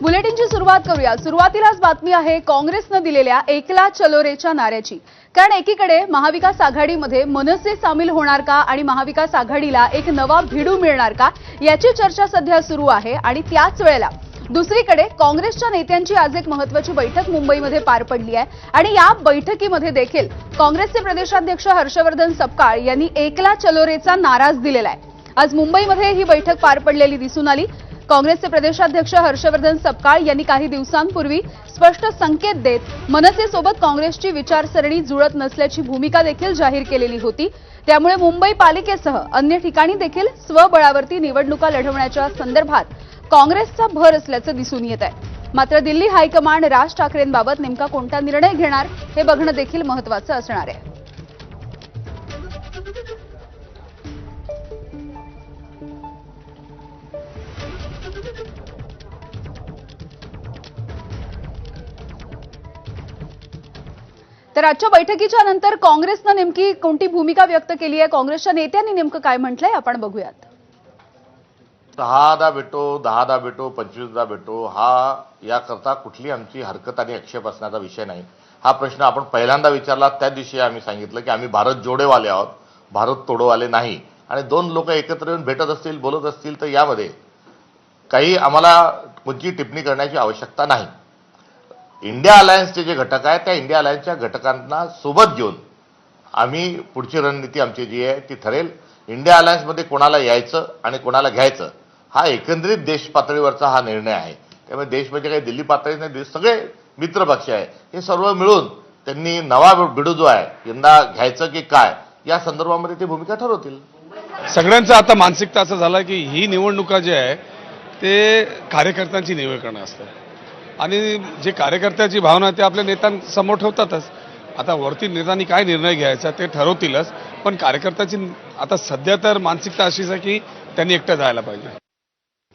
बुलेटिनची सुरुवात करूया। सुरुवातीलाच बातमी आहे काँग्रेसनं दिलेल्या एकला चलो रेच्या नाऱ्याची। कारण एकीकडे महाविकास आघाडीमध्ये मनसे सामील होणार का आणि महाविकास आघाडीला एक नवा भिडू मिळणार का याची चर्चा सध्या सुरू आहे। आणि त्याच वेळेला दुसरीकडे काँग्रेसच्या नेत्यांची आज एक महत्त्वाची बैठक मुंबईमध्ये पार पडली आहे आणि या बैठकीमध्ये देखील काँग्रेसचे प्रदेशाध्यक्ष हर्षवर्धन सपकाळ यांनी एकला चलो रेचा नाराज दिलेला आहे। आज मुंबईमध्ये ही बैठक पार पडलेली दिसून आली। काँग्रेसचे प्रदेशाध्यक्ष हर्षवर्धन सपकाळ यांनी काही दिवसांपूर्वी स्पष्ट संकेत देत मनसेसोबत काँग्रेसची विचारसरणी जुळत नसल्याची भूमिका देखील जाहीर केलेली होती। त्यामुळे मुंबई पालिकेसह अन्य ठिकाणी देखील स्वबळावरती निवडणुका लढवण्याच्या संदर्भात काँग्रेसचा भर असल्याचं दिसून येत आहे। मात्र दिल्ली हायकमांड राज ठाकरेंबाबत नेमका कोणता निर्णय घेणार हे बघणं देखील महत्त्वाचं असणार आहे। तर आजच्या बैठकीच्या नंतर काँग्रेसनं नेमकी कोणती भूमिका व्यक्त केली आहे, काँग्रेसच्या नेत्यांनी नेमकं काय म्हटलंय आपण बघूयात। 10दा भेटो 10दा भेटो 25दा भेटो हा याकरता कुठली आमची हरकत आणि आक्षेप असण्याचा विषय नाही। हा प्रश्न आपण पहिल्यांदा विचारला त्या दिवशी आम्ही सांगितलं की आम्ही भारत जोडेवाले आहोत, भारत तोडोवाले नाही। आणि दोन लोक एकत्र येऊन भेटत असतील बोलत असतील तर यामध्ये काही आम्हाला कोणती टिप्पणी करण्याची आवश्यकता नाही। इंडिया अलायन्सचे जे घटक आहेत त्या इंडिया अलायन्सच्या घटकांना सोबत घेऊन आम्ही पुढची रणनीती आमची जी आहे ती ठरेल। इंडिया अलायन्समध्ये कोणाला यायचं आणि कोणाला घ्यायचं हा एकंदरीत देश पातळीवरचा हा निर्णय आहे। त्यामुळे देश म्हणजे काही दिल्ली पातळीत नाही, सगळे मित्र पक्ष आहे हे सर्व मिळून त्यांनी नवा भिडू जो आहे यंदा घ्यायचं की काय या संदर्भामध्ये ते भूमिका ठरवतील। सगळ्यांचं आता मानसिकता असं झालं की ही निवडणुका जे आहे ते कार्यकर्त्यांची निवड करणं असतं आणि जे कार्यकर्त्याची भावना ते आपल्या नेत्यांसमोर ठेवतातच। आता वरती नेत्यांनी काय निर्णय घ्यायचा ते ठरवतीलच, पण कार्यकर्त्याची आता सध्या तर मानसिकता अशीच आहे की त्यांनी एकटं जायला पाहिजे।